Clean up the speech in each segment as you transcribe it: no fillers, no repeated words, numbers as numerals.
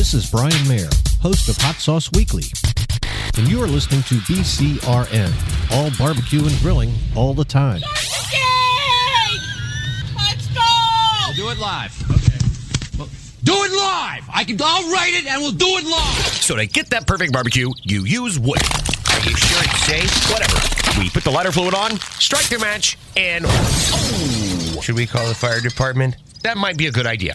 This is Brian Mayer, host of Hot Sauce Weekly, and you are listening to BCRN, all barbecue and grilling all the time. Let's go! We'll do it live. Okay. Well, do it live! I'll write it and we'll do it live! So to get that perfect barbecue, you use wood. Are you sure it's safe? Whatever. We put the lighter fluid on, strike the match, and... Oh, should we call the fire department? That might be a good idea.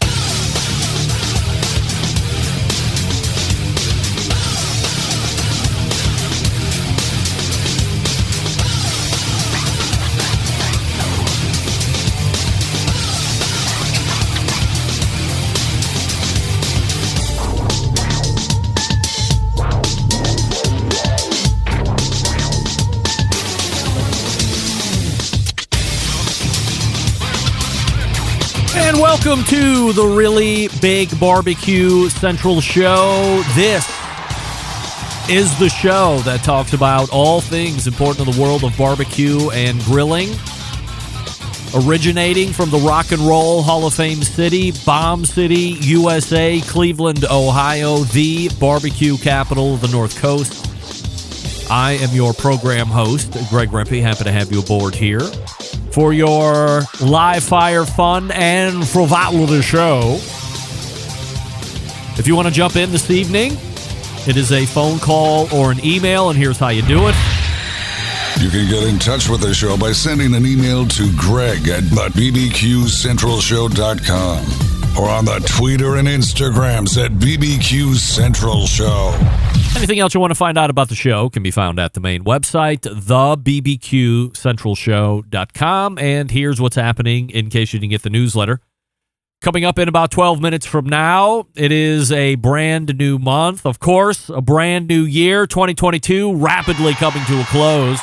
And welcome to the Really Big Barbecue Central Show. This is the show that talks about all things important in the world of barbecue and grilling. Originating from the Rock and Roll Hall of Fame city, Bomb City, USA, Cleveland, Ohio, the barbecue capital of the North Coast. I am your program host, Greg Rempe. Happy to have you aboard here for your live fire fun and frivolity show. If you want to jump in this evening, it is a phone call or an email, and here's how you do it. You can get in touch with the show by sending an email to greg@bbqcentralshow.com or on the Twitter and Instagrams at BBQ Central Show. Anything else you want to find out about the show can be found at the main website, thebbqcentralshow.com. And here's what's happening in case you didn't get the newsletter. Coming up in about 12 minutes from now, it is a brand new month. Of course, a brand new year, 2022, rapidly coming to a close.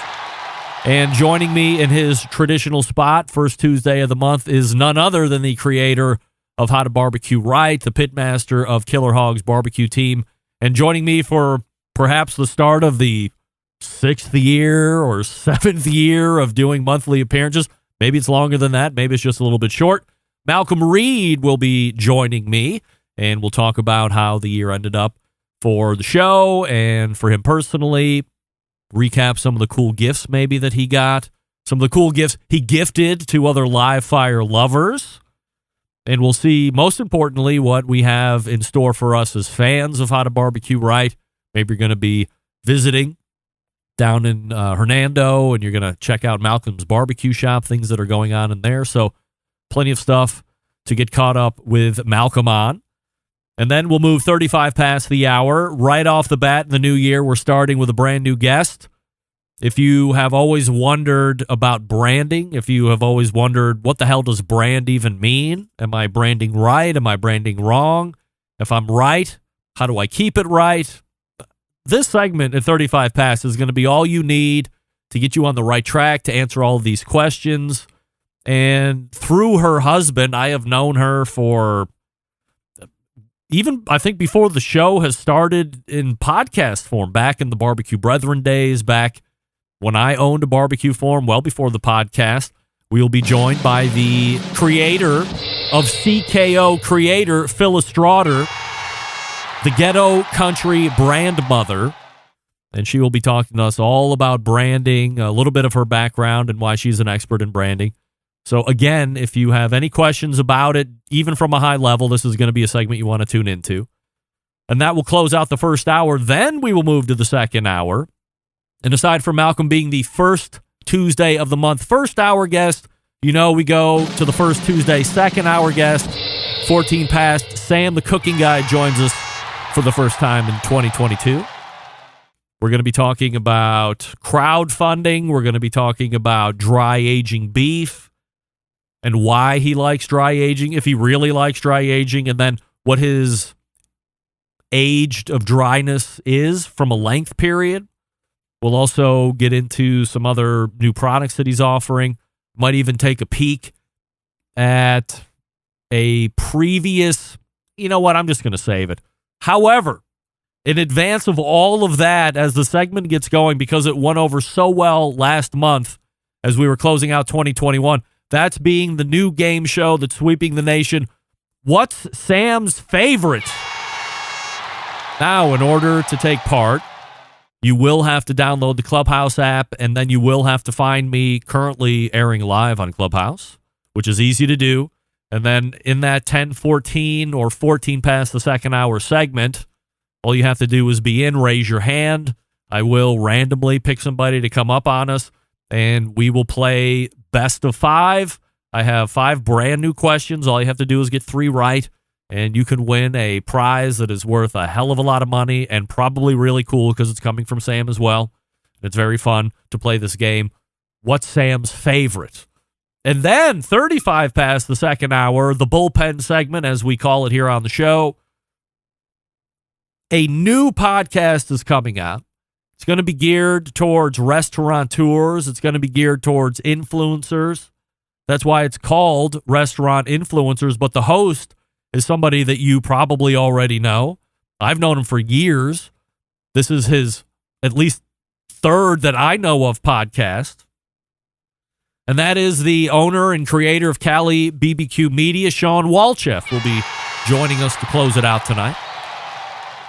And joining me in his traditional spot, first Tuesday of the month, is none other than the creator of How to Barbecue Right, the pitmaster of Killer Hog's barbecue team. And joining me for perhaps the start of the 6th year or 7th year of doing monthly appearances. Maybe it's longer than that. Maybe it's just a little bit short. Malcolm Reed will be joining me, and we'll talk about how the year ended up for the show and for him personally. Recap some of the cool gifts maybe that he got. Some of the cool gifts he gifted to other live fire lovers. And we'll see, most importantly, what we have in store for us as fans of How to Barbecue Right. Maybe you're going to be visiting down in Hernando, and you're going to check out Malcolm's barbecue shop, things that are going on in there. So plenty of stuff to get caught up with Malcolm on. And then we'll move 35 past the hour. Right off the bat in the new year, we're starting with a brand new guest. If you have always wondered about branding, if you have always wondered what the hell does brand even mean? Am I branding right? Am I branding wrong? If I'm right, how do I keep it right? This segment at 35 Past is going to be all you need to get you on the right track to answer all of these questions. And through her husband, I have known her for even, I think, before the show has started in podcast form, back in the Barbecue Brethren days, back when I owned a barbecue forum, well before the podcast. We'll be joined by the creator of CKO Creator, Phyllis Strawder, the Ghetto Country BrandMother. And she will be talking to us all about branding, a little bit of her background and why she's an expert in branding. So again, if you have any questions about it, even from a high level, this is going to be a segment you want to tune into. And that will close out the first hour. Then we will move to the second hour. And aside from Malcolm being the first Tuesday of the month, first hour guest, you know we go to the first Tuesday, second hour guest, 14 past. Sam, the cooking guy, joins us for the first time in 2022. We're going to be talking about crowdfunding. We're going to be talking about dry aging beef and why he likes dry aging, if he really likes dry aging, and then what his age of dryness is from a length period. We'll also get into some other new products that he's offering. Might even take a peek at a previous, you know what, I'm just going to save it. However, in advance of all of that, as the segment gets going, because it went over so well last month as we were closing out 2021, that's being the new game show that's sweeping the nation. What's Sam's favorite Now, in order to take part, you will have to download the Clubhouse app, and then you will have to find me currently airing live on Clubhouse, which is easy to do. And then in that 10:14 or 14 past the second hour segment, all you have to do is be in, raise your hand. I will randomly pick somebody to come up on us, and we will play best of 5. I have 5 brand new questions. All you have to do is get 3 right, and you can win a prize that is worth a hell of a lot of money and probably really cool because it's coming from Sam as well. It's very fun to play this game. What's Sam's favorite? And then 35 past the second hour, the bullpen segment, as we call it here on the show. A new podcast is coming out. It's going to be geared towards restaurateurs. It's going to be geared towards influencers. That's why it's called Restaurant Influencers, but the host is somebody that you probably already know. I've known him for years. This is his at least 3rd that I know of podcast. And that is the owner and creator of Cali BBQ Media, Sean Walchef, will be joining us to close it out tonight.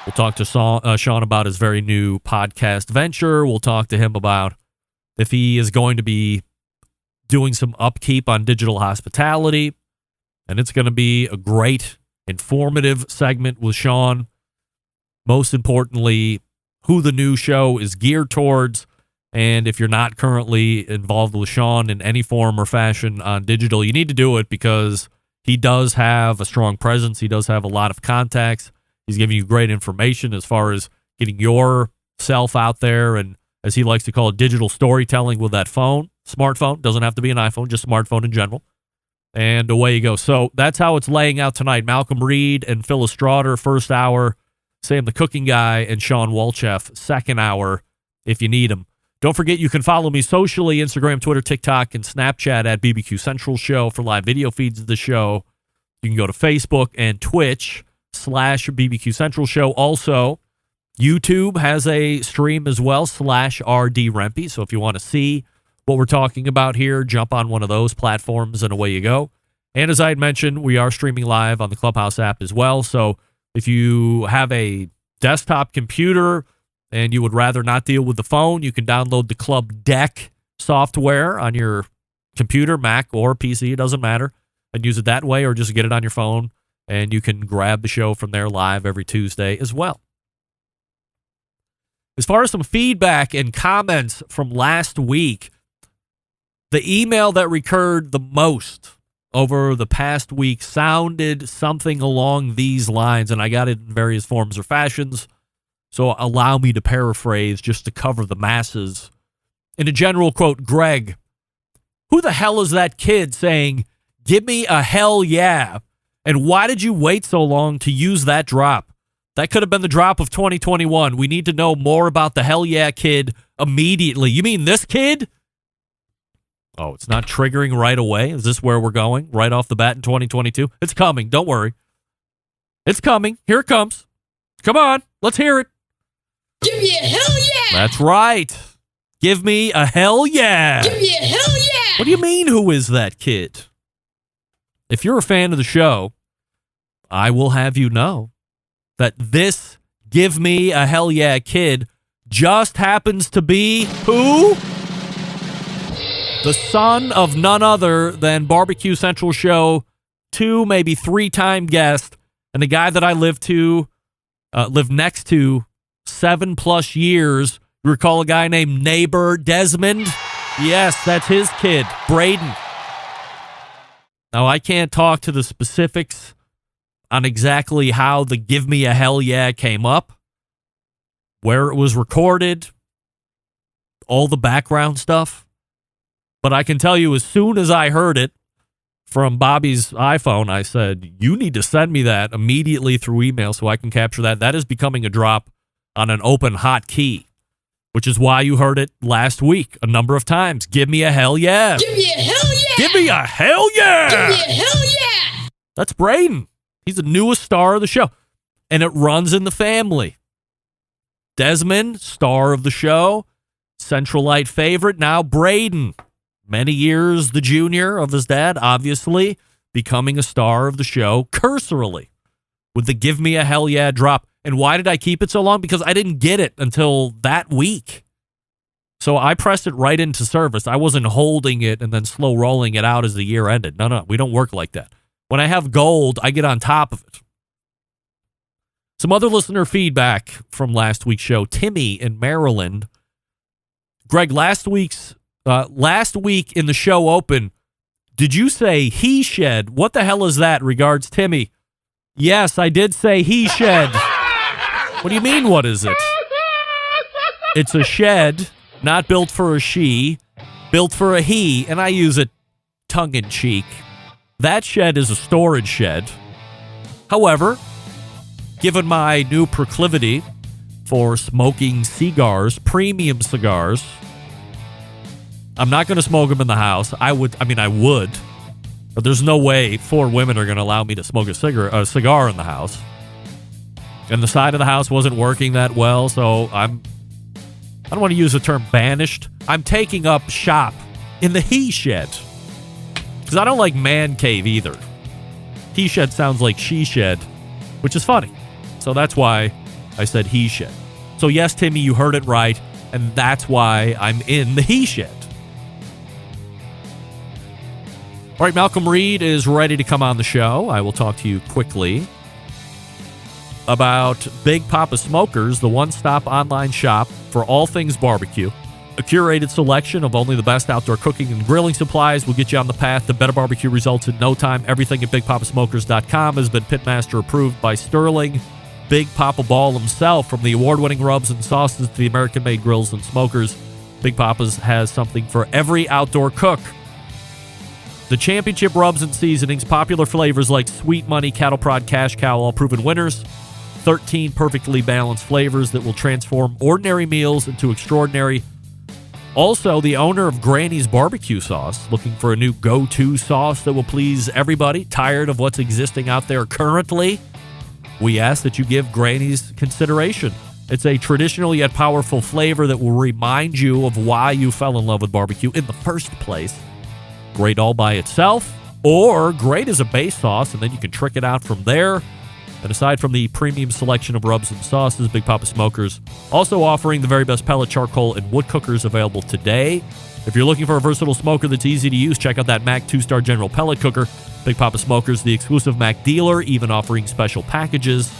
We'll talk to Sean about his very new podcast venture. We'll talk to him about if he is going to be doing some upkeep on digital hospitality. And it's going to be a great, informative segment with Sean. Most importantly, who the new show is geared towards. And if you're not currently involved with Sean in any form or fashion on digital, you need to do it because he does have a strong presence. He does have a lot of contacts. He's giving you great information as far as getting yourself out there and, as he likes to call it, digital storytelling with that phone. Smartphone. Doesn't have to be an iPhone, just smartphone in general. And away you go. So that's how it's laying out tonight. Malcolm Reed and Phyllis Strawder, first hour. Sam the Cooking Guy and Sean Walchef, second hour, if you need him. Don't forget, you can follow me socially, Instagram, Twitter, TikTok, and Snapchat at BBQ Central Show for live video feeds of the show. You can go to Facebook and Twitch /BBQ Central Show. Also, YouTube has a stream as well, /RD Rempe. So if you want to see what we're talking about here, jump on one of those platforms and away you go. And as I had mentioned, we are streaming live on the Clubhouse app as well. So if you have a desktop computer and you would rather not deal with the phone, you can download the Club Deck software on your computer, Mac or PC, it doesn't matter, and use it that way, or just get it on your phone, and you can grab the show from there live every Tuesday as well. As far as some feedback and comments from last week, the email that recurred the most over the past week sounded something along these lines, and I got it in various forms or fashions. So allow me to paraphrase just to cover the masses. In a general quote, Greg, who the hell is that kid saying, "Give me a hell yeah"? And why did you wait so long to use that drop? That could have been the drop of 2021. We need to know more about the hell yeah kid immediately. You mean this kid? Oh, it's not triggering right away? Is this where we're going? Right off the bat in 2022? It's coming. Don't worry. It's coming. Here it comes. Come on. Let's hear it. Give me a hell yeah! That's right. Give me a hell yeah! Give me a hell yeah! What do you mean, who is that kid? If you're a fan of the show, I will have you know that this give me a hell yeah kid just happens to be who? The son of none other than BBQ Central Show 2, maybe 3-time guest, and the guy that I lived next to 7+ years. You recall a guy named Neighbor Desmond? Yes, that's his kid, Braden. Now, I can't talk to the specifics on exactly how the Give Me a Hell Yeah came up, where it was recorded, all the background stuff. But I can tell you, as soon as I heard it from Bobby's iPhone, I said, you need to send me that immediately through email so I can capture that. That is becoming a drop on an open hotkey, which is why you heard it last week a number of times. Give me a hell yeah. Give me a hell yeah. Give me a hell yeah. Give me a hell yeah. That's Braden. He's the newest star of the show, and it runs in the family. Desmond, star of the show, Centralite favorite. Now Braden, many years the junior of his dad, obviously becoming a star of the show cursorily with the Give Me a Hell Yeah drop. And why did I keep it so long? Because I didn't get it until that week. So I pressed it right into service. I wasn't holding it and then slow rolling it out as the year ended. No, we don't work like that. When I have gold, I get on top of it. Some other listener feedback from last week's show. Timmy in Maryland. Greg, last week in the show open, did you say he shed? What the hell is that? Regards, Timmy. Yes, I did say he shed. What do you mean, what is it? It's a shed, not built for a she, built for a he, and I use it tongue-in-cheek. That shed is a storage shed. However, given my new proclivity for smoking cigars, premium cigars, I'm not going to smoke them in the house. I would, but there's no way 4 women are going to allow me to smoke a cigar in the house. And the side of the house wasn't working that well, so I don't want to use the term banished. I'm taking up shop in the he shed. Because I don't like man cave either. He shed sounds like she shed, which is funny. So that's why I said he shed. So yes, Timmy, you heard it right. And that's why I'm in the he shed. All right, Malcolm Reed is ready to come on the show. I will talk to you quickly about Big Poppa Smokers, the one-stop online shop for all things barbecue. A curated selection of only the best outdoor cooking and grilling supplies will get you on the path to better barbecue results in no time. Everything at BigPoppaSmokers.com has been Pitmaster approved by Sterling Big Poppa Ball himself. From the award-winning rubs and sauces to the American-made grills and smokers, Big Poppa's has something for every outdoor cook. The championship rubs and seasonings, popular flavors like Sweet Money, Cattle Prod, Cash Cow, all proven winners. 13 perfectly balanced flavors that will transform ordinary meals into extraordinary. Also, the owner of Granny's Barbecue Sauce, looking for a new go-to sauce that will please everybody, tired of what's existing out there currently? We ask that you give Granny's consideration. It's a traditional yet powerful flavor that will remind you of why you fell in love with barbecue in the first place. Great all by itself, or great as a base sauce, and then you can trick it out from there. And aside from the premium selection of rubs and sauces, Big Poppa Smokers also offering the very best pellet, charcoal, and wood cookers available today. If you're looking for a versatile smoker that's easy to use, check out that Mac 2-Star General Pellet Cooker. Big Poppa Smokers, the exclusive Mac dealer, even offering special packages.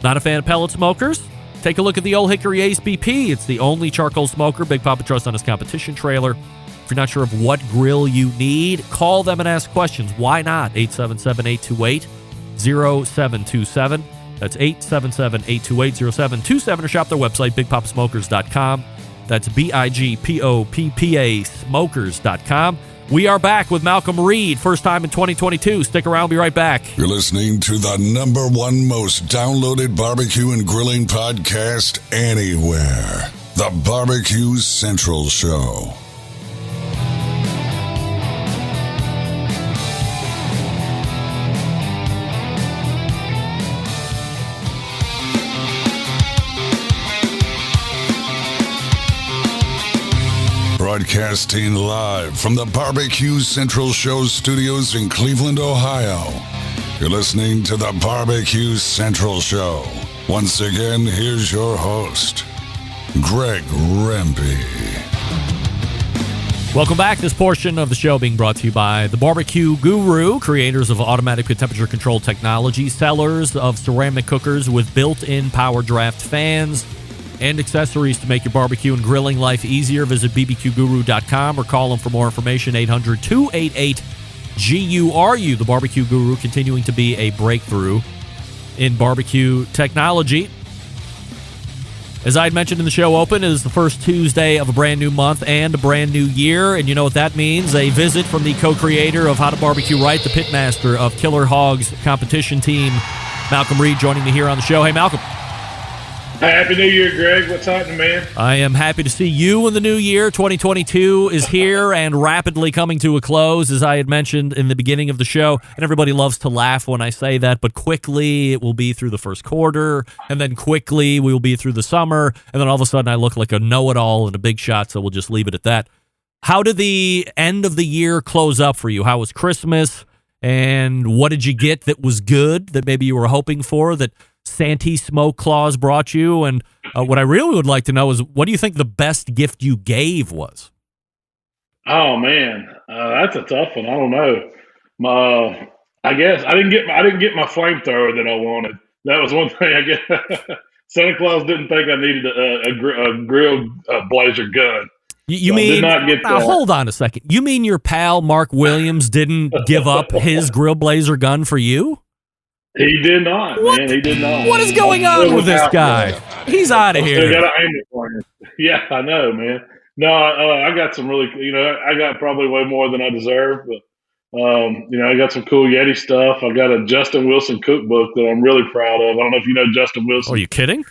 Not a fan of pellet smokers? Take a look at the Old Hickory Ace BP. It's the only charcoal smoker Big Poppa trusts on his competition trailer. If you're not sure of what grill you need, call them and ask questions. Why not? 877-828-0727. That's 877-828-0727, or shop their website, BigPoppaSmokers.com. That's BIGPOPPA Smokers.com. We are back with Malcolm Reed, first time in 2022. Stick around, be right back. You're listening to the #1 most downloaded barbecue and grilling podcast anywhere. The Barbecue Central Show. Broadcasting live from the Barbecue Central Show studios in Cleveland, Ohio. You're listening to the Barbecue Central Show. Once again, here's your host, Greg Rempe. Welcome back. This portion of the show being brought to you by the BBQ Guru, creators of automatic temperature control technology, sellers of ceramic cookers with built-in power draft fans, and accessories to make your barbecue and grilling life easier. Visit bbqguru.com or call them for more information, 800-288-GURU. The Barbecue Guru continuing to be a breakthrough in barbecue technology. As I had mentioned in the show open, it is the first Tuesday of a brand new month and a brand new year, and you know what that means. A visit from the co-creator of How to Barbecue Right, the pitmaster of Killer Hogs competition team, Malcolm Reed, joining me here on the show. Hey, Malcolm. Happy New Year, Greg. What's happening, man? I am happy to see you in the new year. 2022 is here and rapidly coming to a close, as I had mentioned in the beginning of the show. And everybody loves to laugh when I say that, but quickly it will be through the first quarter, and then quickly we will be through the summer, and then all of a sudden I look like a know-it-all and a big shot, so we'll just leave it at that. How did the end of the year close up for you? How was Christmas? And what did you get that was good, that maybe you were hoping for, that Santee Smoke Claws brought you. And what I really would like to know is, what do you think the best gift you gave was? Oh man, that's a tough one. I don't know. I guess I didn't get my flamethrower that I wanted. That was one thing. I guess Santa Claus didn't think I needed a grilled blazer gun. You So I mean, did not get now that. hold on a second. You mean your pal Mark Williams didn't give up his grill blazer gun for you? He did not, man. He did not. What is going on with this guy? He's out of Still here. got to aim it for him. Yeah, I know, man. No, I got some really, I got probably way more than I deserve, but I got some cool Yeti stuff. I got a Justin Wilson cookbook that I'm really proud of. I don't know if you know Justin Wilson. Are you kidding?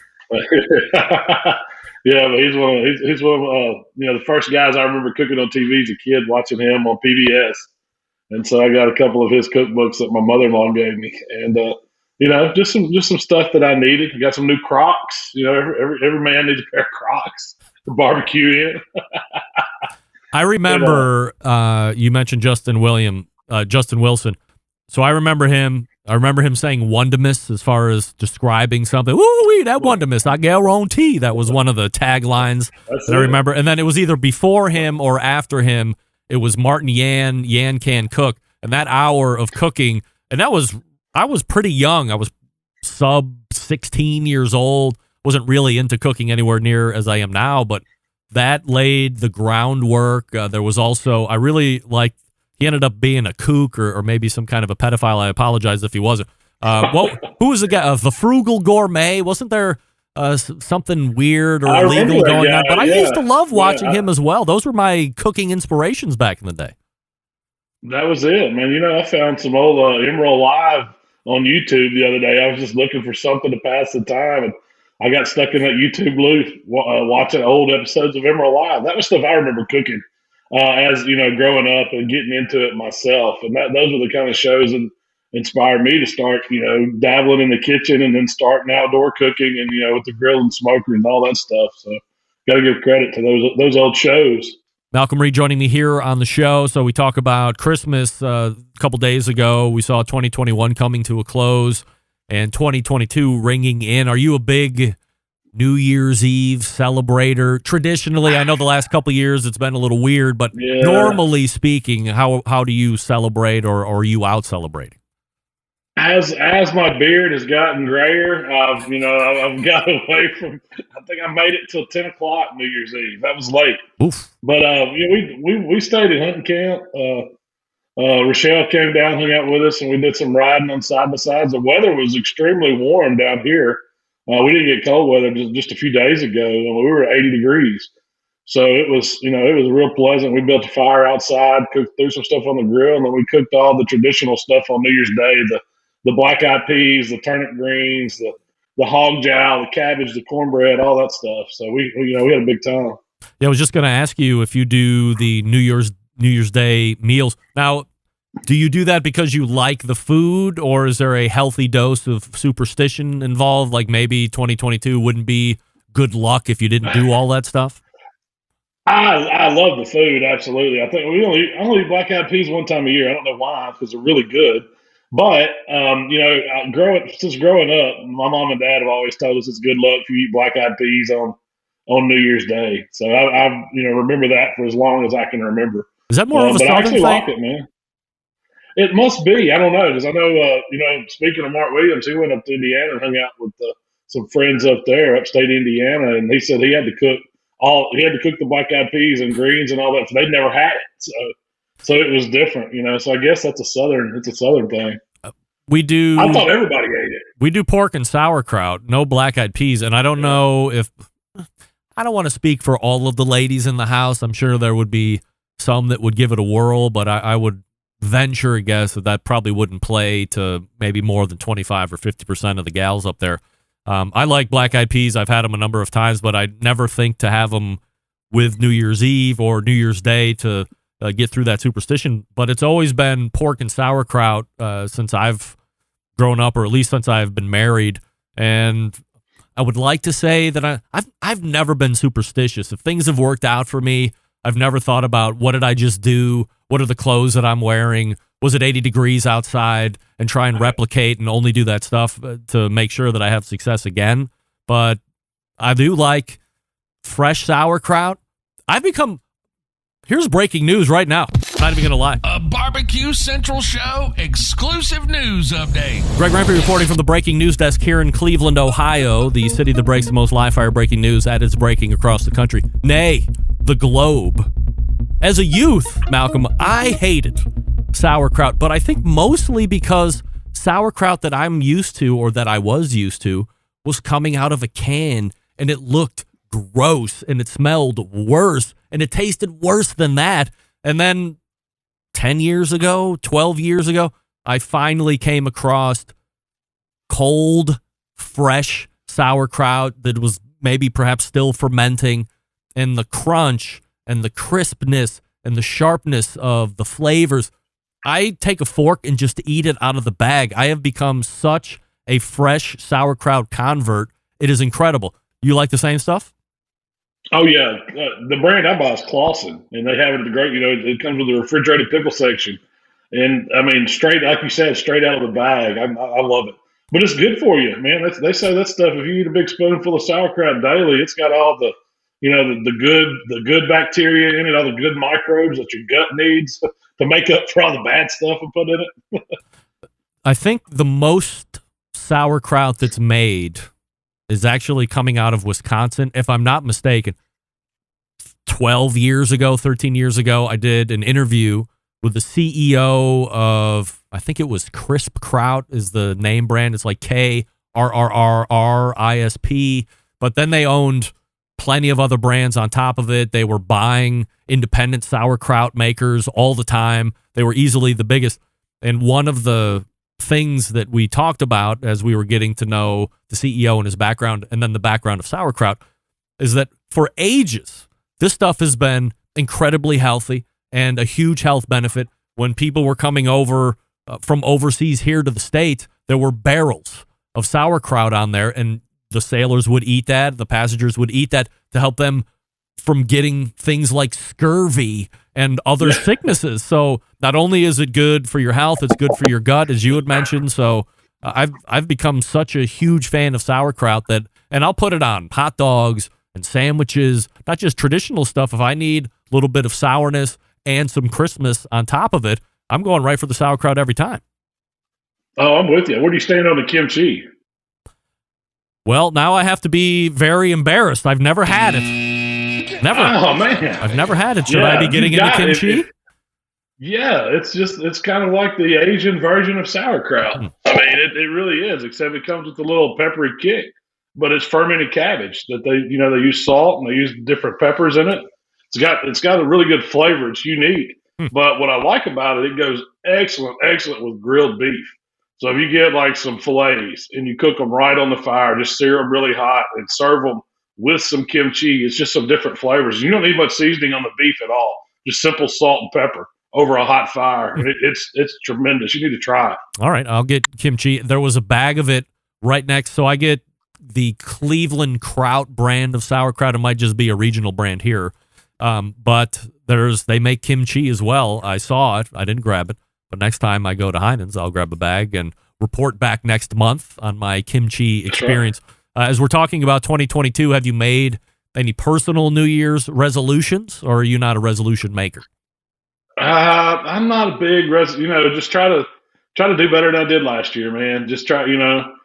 Yeah, but he's one of the first guys I remember cooking on TV as a kid, watching him on PBS. And so I got a couple of his cookbooks that my mother-in-law gave me, and just some stuff that I needed. I got some new Crocs. Every man needs a pair of Crocs to barbecue in. I remember you mentioned Justin Wilson. So I remember him. I remember him saying "wondermus" as far as describing something. Ooh, that wondermus, I guarantee. That was one of the taglines that I remember. And then it was either before him or after him. It was Martin Yan. Yan can cook, and that hour of cooking. And I was pretty young. I was sub 16 years old. Wasn't really into cooking anywhere near as I am now, but that laid the groundwork. There was also, I really liked. He ended up being a kook or maybe some kind of a pedophile. I apologize if he wasn't. Who was the guy? The Frugal Gourmet? Wasn't there something weird or illegal going on? But I used to love watching him as well. Those were my cooking inspirations back in the day. That was it, man. I found some old Emerald Live on YouTube the other day. I was just looking for something to pass the time, and I got stuck in that YouTube loop watching old episodes of Emerald Live. That was stuff I remember cooking. As growing up and getting into it myself, and those were the kind of shows that inspired me to start, dabbling in the kitchen and then starting outdoor cooking and with the grill and smoker and all that stuff. So, got to give credit to those old shows. Malcolm Reed joining me here on the show. So we talk about Christmas a couple days ago. We saw 2021 coming to a close and 2022 ringing in. Are you a big New Year's Eve celebrator? Traditionally, I know the last couple of years it's been a little weird, but normally speaking, how do you celebrate, or are you out celebrating? As my beard has gotten grayer, I've got away from. I think I made it till 10 o'clock New Year's Eve. That was late. Oof. But we stayed at hunting camp. Rochelle came down, hung out with us, and we did some riding on side by sides. The weather was extremely warm down here. We didn't get cold weather just a few days ago. We were at 80 degrees. So it was real pleasant. We built a fire outside, threw some stuff on the grill, and then we cooked all the traditional stuff on New Year's Day, the black-eyed peas, the turnip greens, the hog jowl, the cabbage, the cornbread, all that stuff. So we had a big time. Yeah, I was just going to ask you if you do the New Year's Day meals. Now, do you do that because you like the food, or is there a healthy dose of superstition involved? Like maybe 2022 wouldn't be good luck if you didn't do all that stuff? I love the food, absolutely. I think I only eat black-eyed peas one time a year. I don't know why, because they're really good. But, since growing up, my mom and dad have always told us it's good luck if you eat black-eyed peas on New Year's Day. So I remember that for as long as I can remember. Is that more of a Southern thing? I actually like thing? it, man. It must be. I don't know, because I know, speaking of Mark Williams, he went up to Indiana and hung out with some friends up there, upstate Indiana, and he said he had to cook the black-eyed peas and greens and all that. They'd never had it, so it was different, So I guess it's a southern thing. We do. I thought everybody ate it. We do pork and sauerkraut, no black-eyed peas, and I don't know if I don't want to speak for all of the ladies in the house. I'm sure there would be some that would give it a whirl, but I would venture a guess that probably wouldn't play to maybe more than 25 or 50% of the gals up there. I like black-eyed peas. I've had them a number of times, but I never think to have them with New Year's Eve or New Year's Day to get through that superstition. But it's always been pork and sauerkraut since I've grown up, or at least since I've been married. And I would like to say that I've never been superstitious. If things have worked out for me, I've never thought about what did I just do? What are the clothes that I'm wearing? was it 80 degrees outside and try and replicate and only do that stuff to make sure that I have success again. But I do like fresh sauerkraut. Here's breaking news right now. Not even going to lie. A Barbecue Central Show exclusive news update. Greg Rempe reporting from the breaking news desk here in Cleveland, Ohio, the city that breaks the most live fire breaking news at its breaking across the country. Nay, the globe. As a youth, Malcolm, I hated sauerkraut, but I think mostly because sauerkraut that I'm used to, or that I was used to, was coming out of a can, and it looked gross, and it smelled worse, and it tasted worse than that. And then 10 years ago, 12 years ago, I finally came across cold, fresh sauerkraut that was maybe perhaps still fermenting, and the crunch and the crispness and the sharpness of the flavors. I take a fork and just eat it out of the bag. I have become such a fresh sauerkraut convert. It is incredible. You like the same stuff? Oh yeah, the brand I buy is Clausen, and they have it at the great. It comes with the refrigerated pickle section, and I mean, straight like you said, straight out of the bag. I love it, but it's good for you, man. They say that stuff. If you eat a big spoonful of sauerkraut daily, it's got all the, the good bacteria in it, all the good microbes that your gut needs to make up for all the bad stuff we put in it. I think the most sauerkraut that's made is actually coming out of Wisconsin. If I'm not mistaken, 13 years ago, I did an interview with the CEO of, I think it was Crisp Kraut is the name brand. It's like KRRRRISP. But then they owned plenty of other brands on top of it. They were buying independent sauerkraut makers all the time. They were easily the biggest. And one of the things that we talked about as we were getting to know the CEO and his background, and then the background of sauerkraut, is that for ages, this stuff has been incredibly healthy and a huge health benefit. When people were coming over from overseas here to the States, there were barrels of sauerkraut on there, and the sailors would eat that, the passengers would eat that to help them from getting things like scurvy and other sicknesses. So not only is it good for your health, it's good for your gut, as you had mentioned. So I've become such a huge fan of sauerkraut that, and I'll put it on hot dogs and sandwiches, not just traditional stuff. If I need a little bit of sourness and some crispness on top of it, I'm going right for the sauerkraut every time. Oh, I'm with you. Where do you stand on the kimchi? Well, now I have to be very embarrassed. I've never had it. Never. Oh man, I've never had it. Should I be getting into kimchi? It's kind of like the Asian version of sauerkraut. I mean, it really is, except it comes with a little peppery kick. But it's fermented cabbage that they use salt and they use different peppers in it. It's got a really good flavor. It's unique. But what I like about it, it goes excellent with grilled beef. So if you get like some fillets and you cook them right on the fire, just sear them really hot and serve them with some kimchi, it's just some different flavors. You don't need much seasoning on the beef at all. Just simple salt and pepper over a hot fire. It's tremendous. You need to try it. All right, I'll get kimchi. There was a bag of it right next. So I get the Cleveland Kraut brand of sauerkraut. It might just be a regional brand here. But they make kimchi as well. I saw it. I didn't grab it. But next time I go to Heinen's, I'll grab a bag and report back next month on my kimchi experience. Right. As we're talking about 2022, have you made any personal New Year's resolutions, or are you not a resolution maker? I'm not a big just try to do better than I did last year, man. Just try to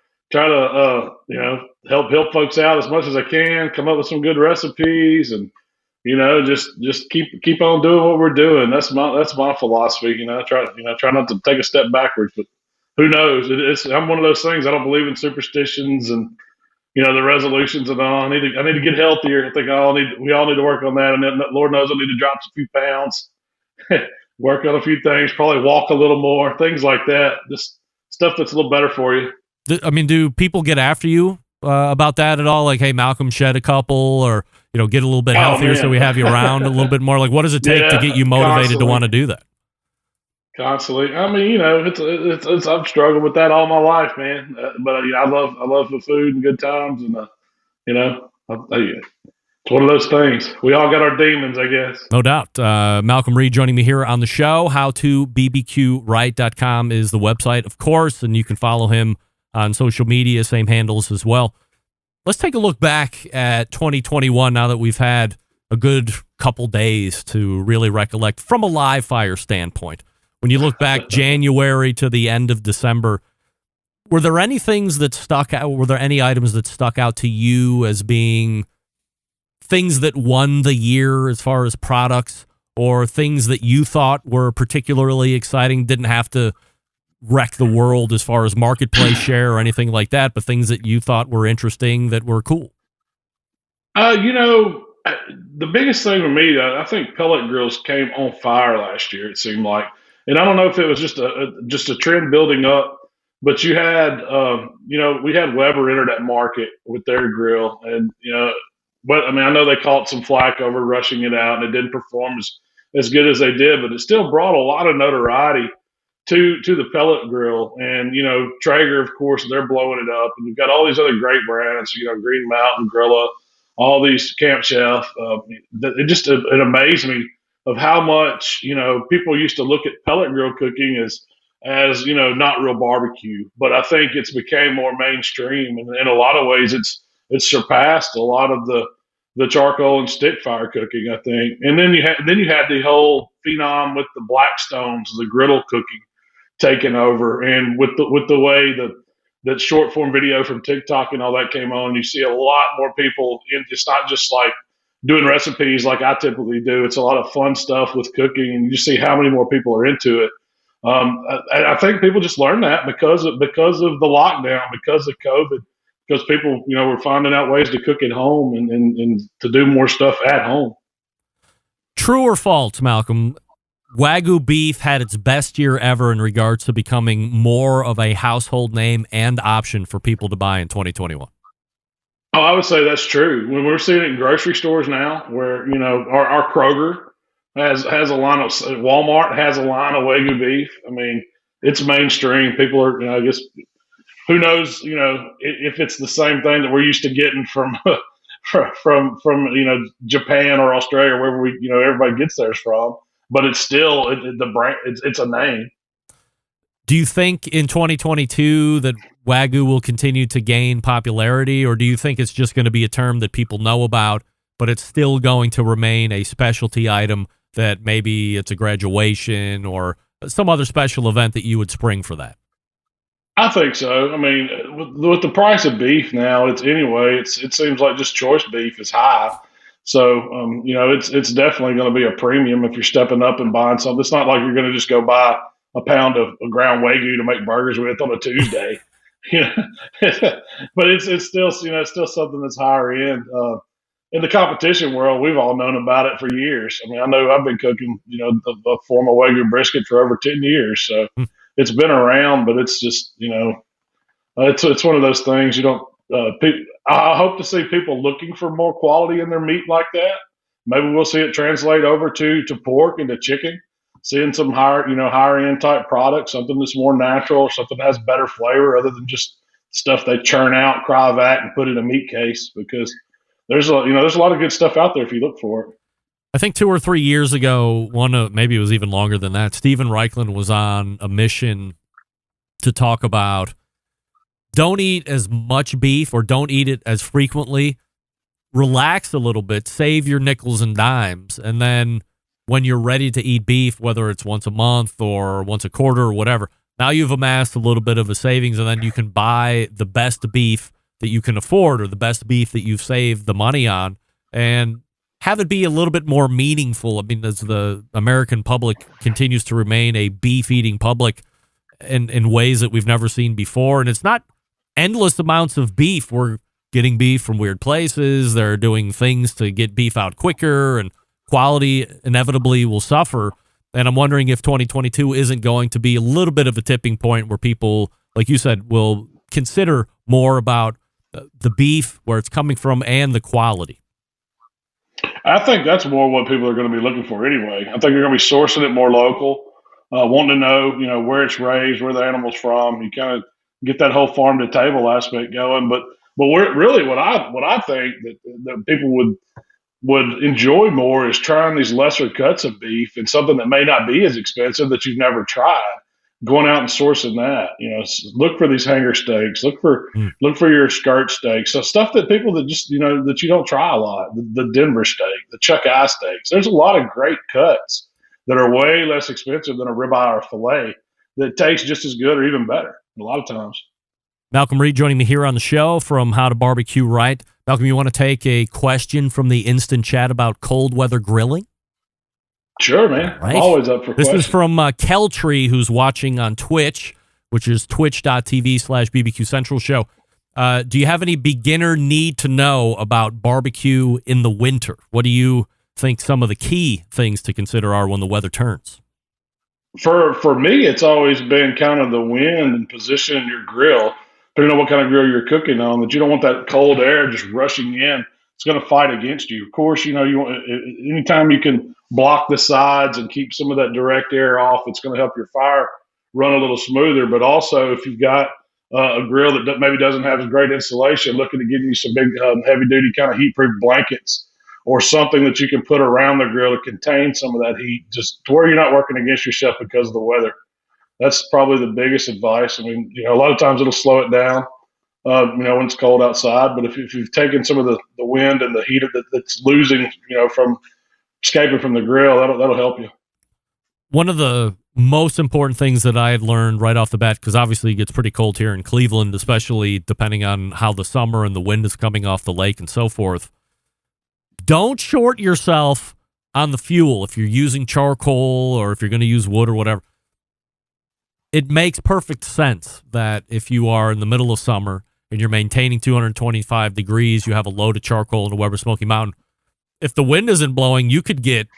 help folks out as much as I can, come up with some good recipes, and just keep on doing what we're doing. That's my philosophy. Try not to take a step backwards, but who knows? I'm one of those things. I don't believe in superstitions and the resolutions and all. I need to get healthier. I think we all need to work on that. And then Lord knows I need to drop a few pounds, work on a few things, probably walk a little more, things like that. Just stuff that's a little better for you. Do people get after you about that at all? Like, hey, Malcolm, shed a couple, or get a little bit healthier so we have you around a little bit more. Like, what does it take to get you motivated to want to do that? Constantly. I mean, it's I've struggled with that all my life, man. But I love the food and good times, and It's one of those things. We all got our demons, I guess. No doubt. Malcolm Reed joining me here on the show. HowToBBQRight.com is the website, of course, and you can follow him on social media, same handles as well. Let's take a look back at 2021 now that we've had a good couple days to really recollect from a live fire standpoint. When you look back January to the end of December, were there any things that stuck out? Were there any items that stuck out to you as being things that won the year as far as products, or things that you thought were particularly exciting, didn't have to wreck the world as far as marketplace share or anything like that, but things that you thought were interesting that were cool? The biggest thing for me, I think pellet grills came on fire last year, it seemed like. And I don't know if it was just a trend building up, but you had, we had Weber enter that market with their grill. And, but I mean, I know they caught some flack over rushing it out and it didn't perform as good as they did, but it still brought a lot of notoriety to the pellet grill. And, Traeger, of course, they're blowing it up. And you've got all these other great brands, Green Mountain, Grilla, all these Camp Chef. It amazed me of how much, people used to look at pellet grill cooking as not real barbecue. But I think it's became more mainstream. And in a lot of ways, it's surpassed a lot of the charcoal and stick fire cooking, I think. And then you had the whole phenom with the Blackstones, the griddle cooking taken over. And with the way that short form video from TikTok and all that came on, you see a lot more people it's not just like doing recipes like I typically do. It's a lot of fun stuff with cooking, and you see how many more people are into it. I think people just learned that because of the lockdown, because of COVID, because people, were finding out ways to cook at home and to do more stuff at home. True or false, Malcolm? Wagyu beef had its best year ever in regards to becoming more of a household name and option for people to buy in 2021. Oh, I would say that's true. When we're seeing it in grocery stores now, where our Kroger has a line of, Walmart has a line of Wagyu beef. I mean, it's mainstream. People are, I guess, who knows, if it's the same thing that we're used to getting from Japan or Australia, wherever everybody gets theirs from. But it's still the brand. It's a name. Do you think in 2022 that Wagyu will continue to gain popularity, or do you think it's just going to be a term that people know about, but it's still going to remain a specialty item that maybe it's a graduation or some other special event that you would spring for that? I think so. I mean, with the price of beef now, it seems like just choice beef is high. So, it's definitely going to be a premium if you're stepping up and buying something. It's not like you're going to just go buy a pound of ground Wagyu to make burgers with on a Tuesday. But it's still, it's still something that's higher end. In the competition world, we've all known about it for years. I mean, I know I've been cooking, a form of Wagyu brisket for over 10 years. So it's been around, but it's just, it's one of those things you don't, I hope to see people looking for more quality in their meat like that. Maybe we'll see it translate over to pork and to chicken, seeing some higher end type products, something that's more natural, something that has better flavor other than just stuff they churn out, cryovac, and put in a meat case, because there's a lot of good stuff out there if you look for it. I think 2 or 3 years ago, maybe it was even longer than that, Stephen Reichland was on a mission to talk about don't eat as much beef or don't eat it as frequently. Relax a little bit, save your nickels and dimes, and then when you're ready to eat beef, whether it's once a month or once a quarter or whatever, now you've amassed a little bit of a savings, and then you can buy the best beef that you can afford or the best beef that you've saved the money on and have it be a little bit more meaningful. I mean, as the American public continues to remain a beef-eating public in ways that we've never seen before, and it's not endless amounts of beef. We're getting beef from weird places. They're doing things to get beef out quicker, and quality inevitably will suffer. And I'm wondering if 2022 isn't going to be a little bit of a tipping point where people, like you said, will consider more about the beef, where it's coming from, and the quality. I think that's more what people are going to be looking for anyway. I think they're going to be sourcing it more local, wanting to know, where it's raised, where the animal's from. You kind of get that whole farm to table aspect going. But what I think that people would enjoy more is trying these lesser cuts of beef and something that may not be as expensive that you've never tried. Going out and sourcing that, look for these hanger steaks, look for your skirt steaks, so stuff that people that just that you don't try a lot. The Denver steak, the chuck eye steaks. There's a lot of great cuts that are way less expensive than a ribeye or filet that taste just as good or even better a lot of times. Malcolm Reed joining me here on the show from How to Barbecue Right. Malcolm, you want to take a question from the instant chat about cold weather grilling? Sure, man. Right. I'm always up for This questions. is from Keltree, who's watching on Twitch, which is twitch.tv/BBQ Central Show. Do you have any beginner need to know about barbecue in the winter? What do you think some of the key things to consider are when the weather turns? For me, it's always been kind of the wind and positioning your grill, depending on what kind of grill you're cooking on, that you don't want that cold air just rushing in. It's going to fight against you. Of course, you want anytime you can block the sides and keep some of that direct air off, it's going to help your fire run a little smoother. But also, if you've got a grill that maybe doesn't have as great insulation, looking to give you some big heavy-duty kind of heat-proof blankets or something that you can put around the grill to contain some of that heat, just to where you're not working against yourself because of the weather. That's probably the biggest advice. I mean, a lot of times it'll slow it down, when it's cold outside. But if you've taken some of the wind and the heat that's losing, from escaping from the grill, that'll help you. One of the most important things that I had learned right off the bat, because obviously it gets pretty cold here in Cleveland, especially depending on how the summer and the wind is coming off the lake and so forth. Don't short yourself on the fuel if you're using charcoal or if you're going to use wood or whatever. It makes perfect sense that if you are in the middle of summer and you're maintaining 225 degrees, you have a load of charcoal in the Weber Smoky Mountain. If the wind isn't blowing, you could get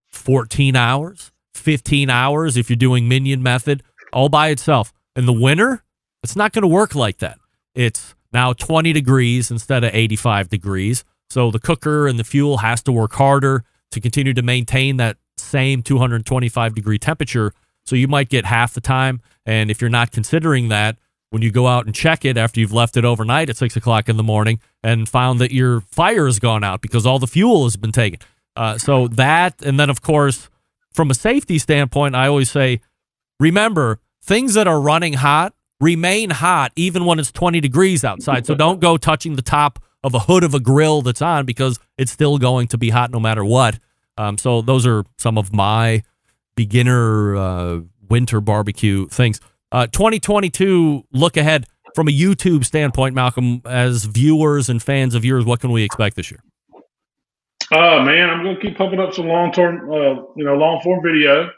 14 hours, 15 hours if you're doing minion method all by itself. In the winter, it's not going to work like that. It's now 20 degrees instead of 85 degrees. So the cooker and the fuel has to work harder to continue to maintain that same 225 degree temperature. So you might get half the time. And if you're not considering that, when you go out and check it after you've left it overnight at 6 o'clock in the morning and found that your fire has gone out because all the fuel has been taken. So that, and then of course, from a safety standpoint, I always say, remember, things that are running hot remain hot even when it's 20 degrees outside. So don't go touching the top of a hood of a grill that's on because it's still going to be hot no matter what. So those are some of my beginner winter barbecue things. 2022 look ahead from a YouTube standpoint, Malcolm, as viewers and fans of yours, what can we expect this year? Man, I'm going to keep pumping up some long form video.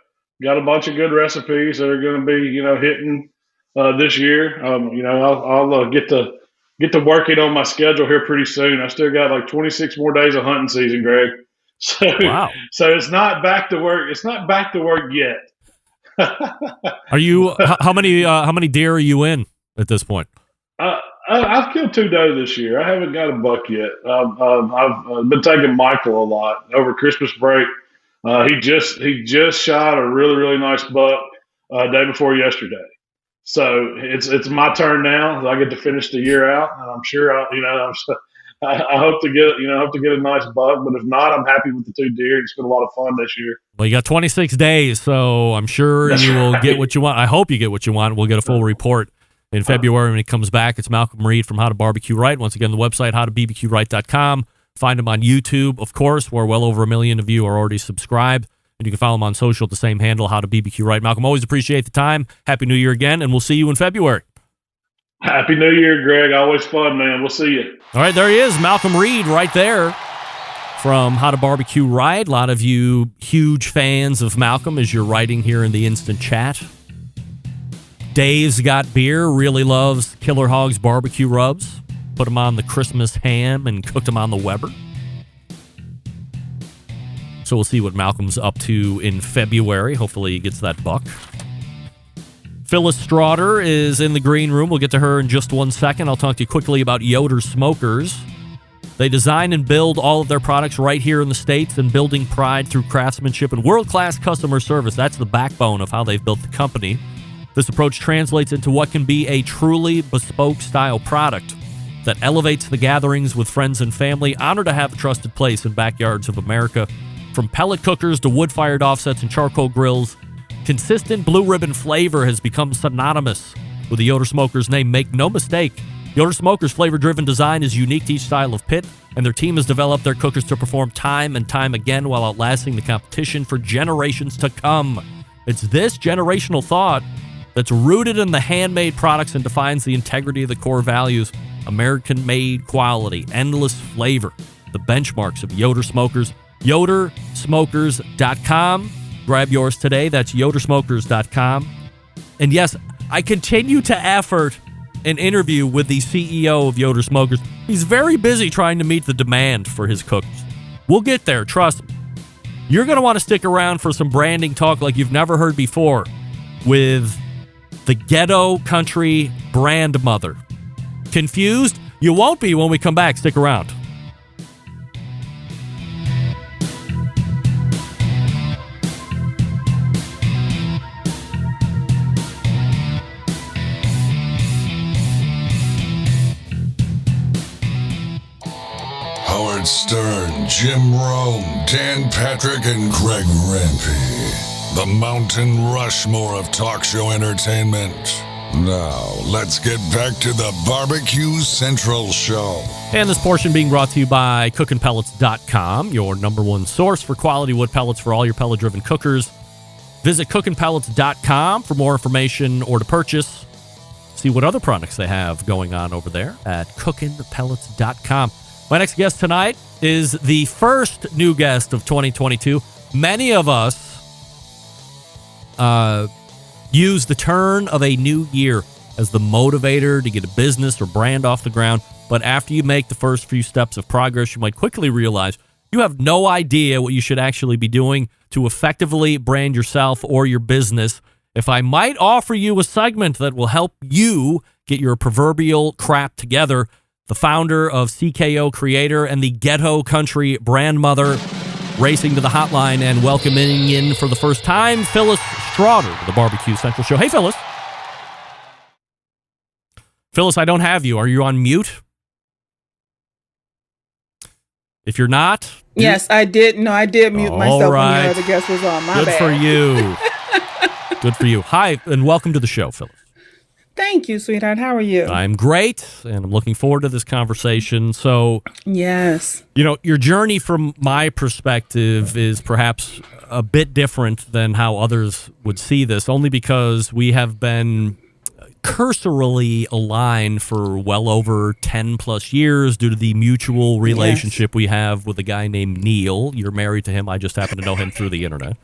Got a bunch of good recipes that are going to be, hitting this year. I'll get to working on my schedule here pretty soon. I still got like 26 more days of hunting season, Greg. So, wow. So it's not back to work. It's not back to work yet. Are you? How many deer are you in at this point? I've killed 2 doe this year. I haven't got a buck yet. I've been taking Michael a lot over Christmas break. He just shot a really, really nice buck day before yesterday. So it's my turn now. I get to finish the year out, and I'm sure I hope to get a nice buck. But if not, I'm happy with the 2 deer. It's been a lot of fun this year. Well, you got 26 days, so I'm sure you will get what you want. I hope you get what you want. We'll get a full report in February when he comes back. It's Malcolm Reed from How to Barbecue Right. Once again, the website, howtobbqright.com. Find him on YouTube, of course, where well over 1 million of you are already subscribed. And you can follow him on social at the same handle, How to BBQ Right. Malcolm, always appreciate the time. Happy New Year again, and we'll see you in February. Happy New Year, Greg. Always fun, man. We'll see you. All right, there he is, Malcolm Reed right there from How to Barbecue Right. A lot of you huge fans of Malcolm as you're writing here in the instant chat. Dave's got beer, really loves Killer Hogs barbecue rubs. Put them on the Christmas ham and cooked them on the Weber. So we'll see what Malcolm's up to in February. Hopefully he gets that buck. Phyllis Strawder is in the green room. We'll get to her in just 1 second. I'll talk to you quickly about Yoder Smokers. They design and build all of their products right here in the States and building pride through craftsmanship and world-class customer service. That's the backbone of how they've built the company. This approach translates into what can be a truly bespoke style product. that elevates the gatherings with friends and family. Honored to have a trusted place in backyards of America. From pellet cookers to wood-fired offsets and charcoal grills, consistent blue ribbon flavor has become synonymous with the Yoder Smokers name. Make no mistake, Yoder Smokers' flavor-driven design is unique to each style of pit, and their team has developed their cookers to perform time and time again while outlasting the competition for generations to come. It's this generational thought that's rooted in the handmade products and defines the integrity of the core values: American-made quality, endless flavor, the benchmarks of Yoder Smokers. YoderSmokers.com. Grab yours today. That's YoderSmokers.com. And yes, I continue to effort an interview with the CEO of Yoder Smokers. He's very busy trying to meet the demand for his cookers. We'll get there, trust me. You're going to want to stick around for some branding talk like you've never heard before with the Ghetto Country BrandMother. Confused? You won't be when we come back. Stick around. Howard Stern, Jim Rome, Dan Patrick, and Greg Rempe. The Mountain Rushmore of talk show entertainment. Now, let's get back to the BBQ Central Show. And this portion being brought to you by CookinPellets.com, your number one source for quality wood pellets for all your pellet-driven cookers. Visit CookinPellets.com for more information or to purchase. See what other products they have going on over there at CookinPellets.com. My next guest tonight is the first new guest of 2022. Many of us use the turn of a new year as the motivator to get a business or brand off the ground. But after you make the first few steps of progress, you might quickly realize you have no idea what you should actually be doing to effectively brand yourself or your business. If I might offer you a segment that will help you get your proverbial crap together, the founder of CKO Creator and the Ghetto Country BrandMother, racing to the hotline and welcoming in for the first time, Phyllis Strawder of the BBQ Central Show. Hey, Phyllis. Phyllis, I don't have you. Are you on mute? If you're not... Yes, I did. No, I did mute myself right. when your other guest was on. My Good bad. for you. Good for you. Hi, and welcome to the show, Phyllis. Thank you, sweetheart. How are you? I'm great, and I'm looking forward to this conversation. So, yes. You know, your journey from my perspective is perhaps a bit different than how others would see this, only because we have been cursorily aligned for well over 10 plus years due to the mutual relationship we have with a guy named Neil. You're married to him. I just happen to know him through the internet.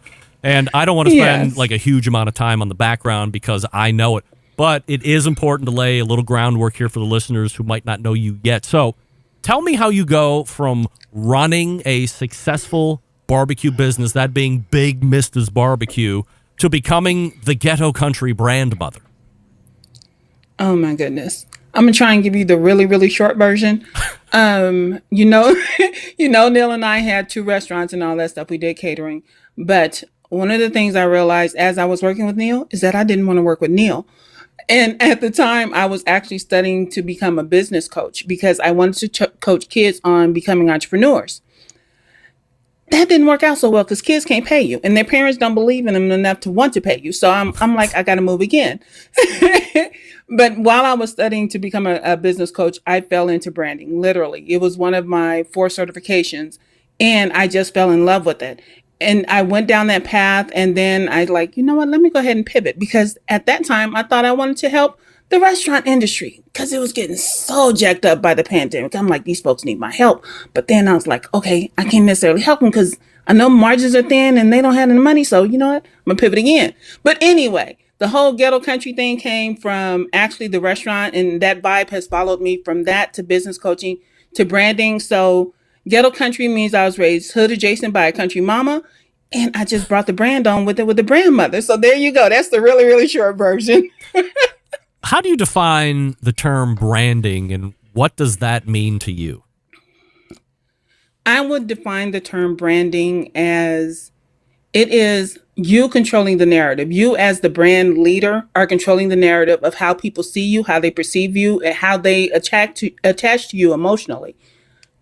And I don't want to spend like a huge amount of time on the background because I know it. But it is important to lay a little groundwork here for the listeners who might not know you yet. So tell me how you go from running a successful barbecue business, that being Big Mrs. Barbecue, to becoming the Ghetto Country BrandMother. Oh, my goodness. I'm going to try and give you the really, really short version. You know, Neil and I had 2 restaurants and all that stuff. We did catering. But one of the things I realized as I was working with Neil is that I didn't want to work with Neil. And at the time, I was actually studying to become a business coach because I wanted to coach kids on becoming entrepreneurs. That didn't work out so well because kids can't pay you and their parents don't believe in them enough to want to pay you. So I'm like, I got to move again. But while I was studying to become a business coach, I fell into branding. Literally, it was one of my 4 certifications and I just fell in love with it. And I went down that path and then I like, you know what, let me go ahead and pivot because at that time I thought I wanted to help the restaurant industry because it was getting so jacked up by the pandemic. I'm like, these folks need my help. But then I was like, okay, I can't necessarily help them because I know margins are thin and they don't have any money. So you know what, I'm going to pivot again. But anyway, the whole Ghetto Country thing came from actually the restaurant and that vibe has followed me from that to business coaching to branding. So Ghetto Country means I was raised hood adjacent by a country mama, and I just brought the brand on with it with the BrandMother. So there you go. That's the really, really short version. How do you define the term branding, and what does that mean to you? I would define the term branding as it is you controlling the narrative. You as the brand leader are controlling the narrative of how people see you, how they perceive you, and how they attach to you emotionally.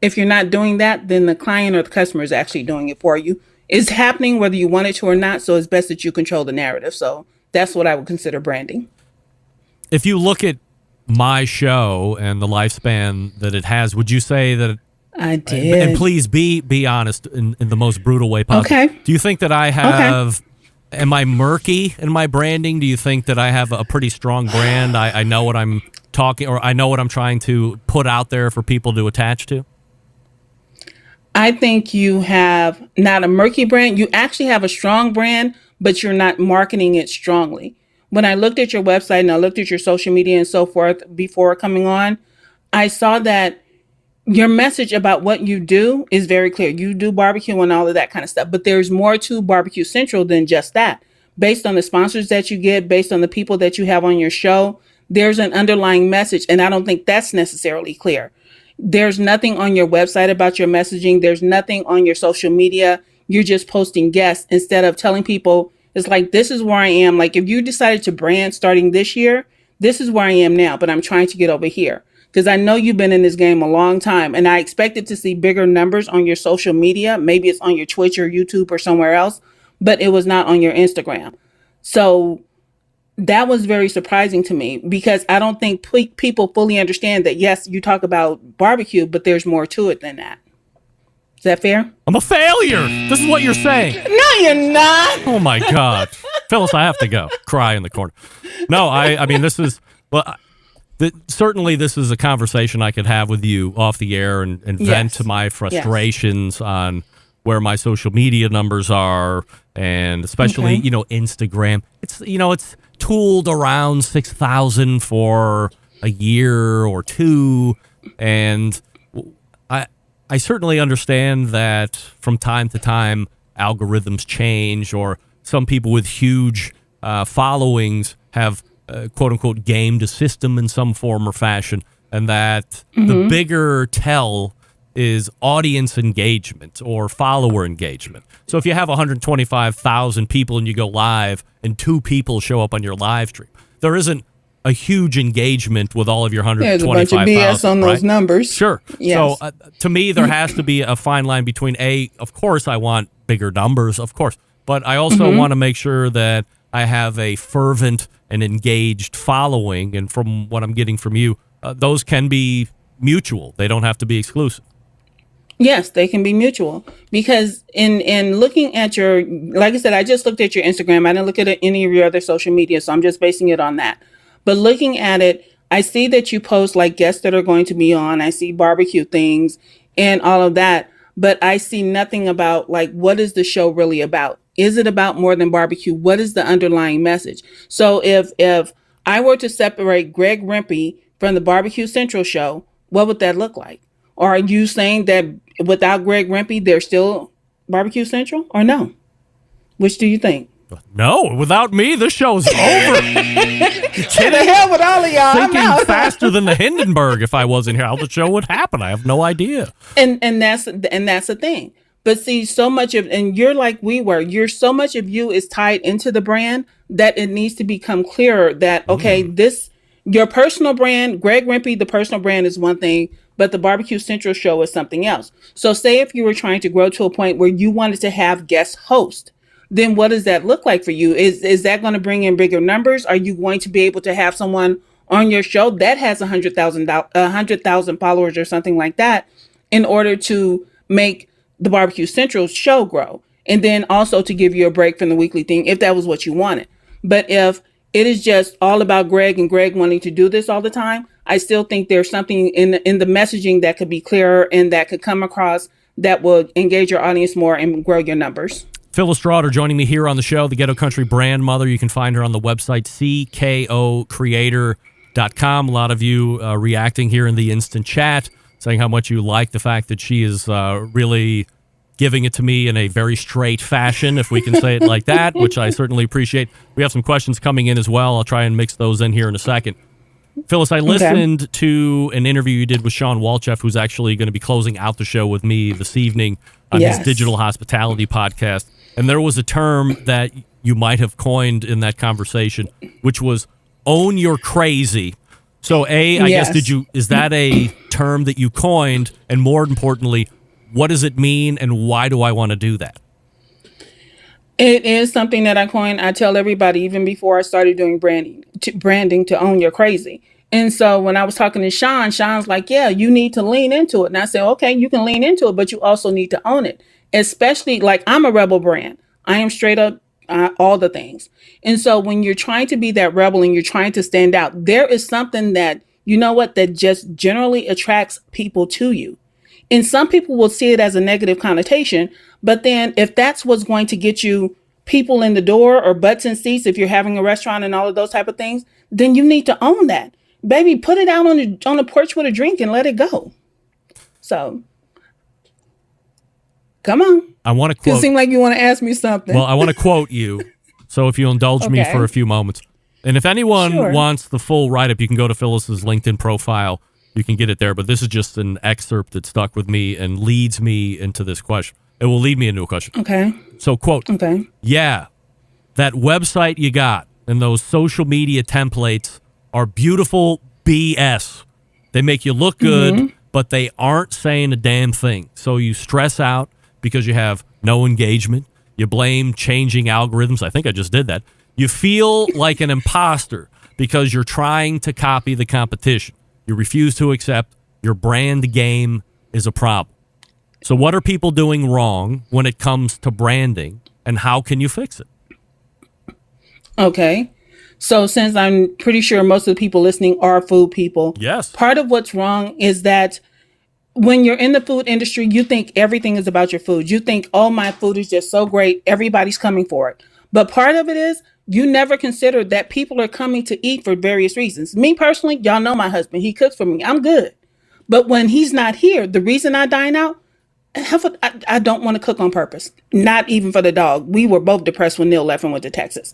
If you're not doing that, then the client or the customer is actually doing it for you. It's happening whether you want it to or not, so it's best that you control the narrative. So that's what I would consider branding. If you look at my show and the lifespan that it has, would you say that I did? And please be honest in the most brutal way possible. Okay. Do you think that I have? Am I murky in my branding? Do you think that I have a pretty strong brand? I know what I'm talking, or I know what I'm trying to put out there for people to attach to. I think you have not a murky brand. You actually have a strong brand, but you're not marketing it strongly. When I looked at your website and I looked at your social media and so forth before coming on, I saw that your message about what you do is very clear. You do barbecue and all of that kind of stuff, but there's more to Barbecue Central than just that. Based on the sponsors that you get, based on the people that you have on your show, there's an underlying message, and I don't think that's necessarily clear. There's nothing on your website about your messaging. There's nothing on your social media. You're just posting guests instead of telling people, it's like, this is where I am. Like, if you decided to brand starting this year, this is where I am now, but I'm trying to get over here. Because I know you've been in this game a long time, and I expected to see bigger numbers on your social media. Maybe it's on your Twitch or YouTube or somewhere else, but it was not on your Instagram. So that was very surprising to me, because I don't think people fully understand that, yes, you talk about barbecue, but there's more to it than that. Is that fair? I'm a failure. This is what you're saying. No, you're not. Oh, my God. Phyllis, I have to go. Cry in the corner. No, I mean, this is... well. Certainly, this is a conversation I could have with you off the air and vent to my frustrations on where my social media numbers are, and especially, Instagram. It's tooled around 6,000 for a year or two, and I certainly understand that from time to time algorithms change, or some people with huge followings have quote unquote gamed a system in some form or fashion, and that the bigger tell is audience engagement or follower engagement. So if you have 125,000 people and you go live and 2 people show up on your live stream, there isn't a huge engagement with all of your 125,000. There's a bunch of BS on those numbers. Sure. Yes. So to me, there has to be a fine line between of course I want bigger numbers, of course, but I also want to make sure that I have a fervent and engaged following, and from what I'm getting from you, those can be mutual. They don't have to be exclusive. Yes, they can be mutual, because in looking at your, like I said, I just looked at your Instagram. I didn't look at any of your other social media, so I'm just basing it on that. But looking at it, I see that you post like guests that are going to be on. I see barbecue things and all of that, but I see nothing about like, what is the show really about? Is it about more than barbecue? What is the underlying message? So if I were to separate Greg Rempe from the Barbecue Central show, what would that look like? Or are you saying that without Greg Rempe, there's still Barbecue Central, or no? Which do you think? No, without me, this show's over. To the hell with all of y'all. Thinking faster than the Hindenburg. If I wasn't here, how the show would happen? I have no idea. And that's the thing. But see, so much of, and you're like we were, so much of you is tied into the brand that it needs to become clearer that, okay, your personal brand, Greg Rempe, the personal brand is one thing, but the Barbecue Central show is something else. So say if you were trying to grow to a point where you wanted to have guest host, then what does that look like for you? Is that going to bring in bigger numbers? Are you going to be able to have someone on your show that has 100,000 followers or something like that in order to make the Barbecue Central show grow, and then also to give you a break from the weekly thing if that was what you wanted? But if it is just all about Greg and Greg wanting to do this all the time, I still think there's something in the messaging that could be clearer and that could come across that will engage your audience more and grow your numbers. Phyllis Strawder joining me here on the show, the Ghetto Country BrandMother. You can find her on the website, CKO Creator.com. A lot of you reacting here in the instant chat, saying how much you like the fact that she is really giving it to me in a very straight fashion, if we can say it like that, which I certainly appreciate. We have some questions coming in as well. I'll try and mix those in here in a second. Phyllis, I listened to an interview you did with Sean Walchef, who's actually going to be closing out the show with me this evening on his digital hospitality podcast. And there was a term that you might have coined in that conversation, which was own your crazy. So I guess is that a term that you coined? And more importantly, what does it mean and why do I want to do that? It is something that I coined. I tell everybody, even before I started doing branding to own your crazy. And so when I was talking to Sean's like, yeah, you need to lean into it. And I said, okay, you can lean into it, but you also need to own it. Especially like I'm a rebel brand. I am straight up all the things. And so when you're trying to be that rebel and you're trying to stand out, there is something that, that just generally attracts people to you. And some people will see it as a negative connotation. But then if that's what's going to get you people in the door or butts in seats, if you're having a restaurant and all of those type of things, then you need to own that. Baby, put it out on the porch with a drink and let it go. So, come on. I want to quote. It seems like you want to ask me something. Well, I want to quote you. So if you indulge me for a few moments. And if anyone wants the full write-up, you can go to Phyllis's LinkedIn profile. You can get it there. But this is just an excerpt that stuck with me and leads me into this question. It will lead me into a question. Okay. So, quote. Okay. Yeah, that website you got and those social media templates are beautiful BS. They make you look good, but they aren't saying a damn thing. So you stress out because you have no engagement. You blame changing algorithms. I think I just did that. You feel like an imposter because you're trying to copy the competition. You refuse to accept your brand game is a problem. So what are people doing wrong when it comes to branding, and how can you fix it? Okay. So since I'm pretty sure most of the people listening are food people. Yes. Part of what's wrong is that when you're in the food industry, you think everything is about your food. You think, oh, my food is just so great. Everybody's coming for it. But part of it is you never consider that people are coming to eat for various reasons. Me personally, y'all know my husband. He cooks for me. I'm good. But when he's not here, the reason I dine out, I don't want to cook on purpose. Not even for the dog. We were both depressed when Neil left and went to Texas.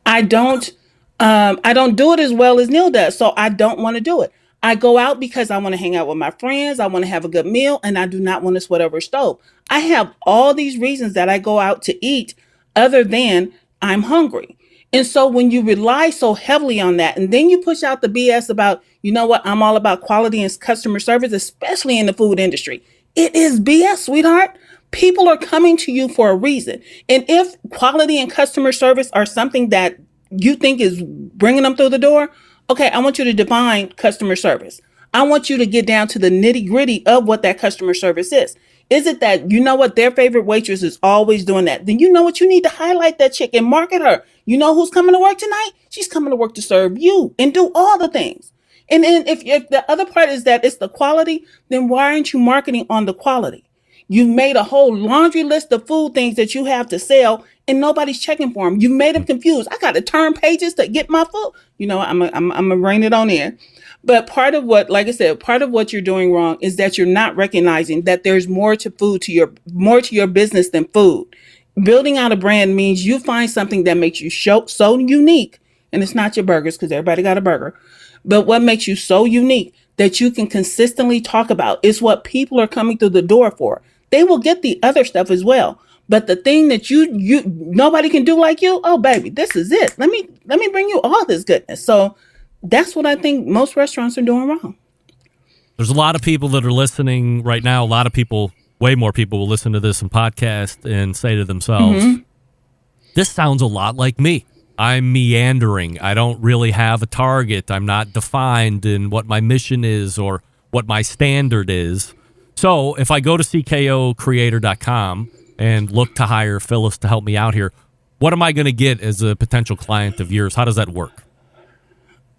I don't do it as well as Neil does. So I don't want to do it. I go out because I want to hang out with my friends. I want to have a good meal, and I do not want to sweat over a stove. I have all these reasons that I go out to eat other than I'm hungry. And so when you rely so heavily on that, and then you push out the BS about, I'm all about quality and customer service, especially in the food industry. It is BS, sweetheart. People are coming to you for a reason. And if quality and customer service are something that you think is bringing them through the door, okay, I want you to define customer service. I want you to get down to the nitty gritty of what that customer service is. Is it that, their favorite waitress is always doing that? Then you know what? You need to highlight that chick and market her. You know who's coming to work tonight? She's coming to work to serve you and do all the things. And then if the other part is that it's the quality, then why aren't you marketing on the quality? You've made a whole laundry list of food things that you have to sell, and nobody's checking for them. You made them confused. I got to turn pages to get my food. I'm gonna bring it on in. But part of what you're doing wrong is that you're not recognizing that there's more to your business than food. Building out a brand means you find something that makes you so unique, and it's not your burgers because everybody got a burger. But what makes you so unique that you can consistently talk about is what people are coming through the door for. They will get the other stuff as well. But the thing that you nobody can do like you, oh baby, this is it. Let me bring you all this goodness. So that's what I think most restaurants are doing wrong. There's a lot of people that are listening right now. A lot of people, way more people will listen to this in podcast and say to themselves, this sounds a lot like me. I'm meandering. I don't really have a target. I'm not defined in what my mission is or what my standard is. So if I go to CKOCreator.com and look to hire Phyllis to help me out here, what am I going to get as a potential client of yours? How does that work?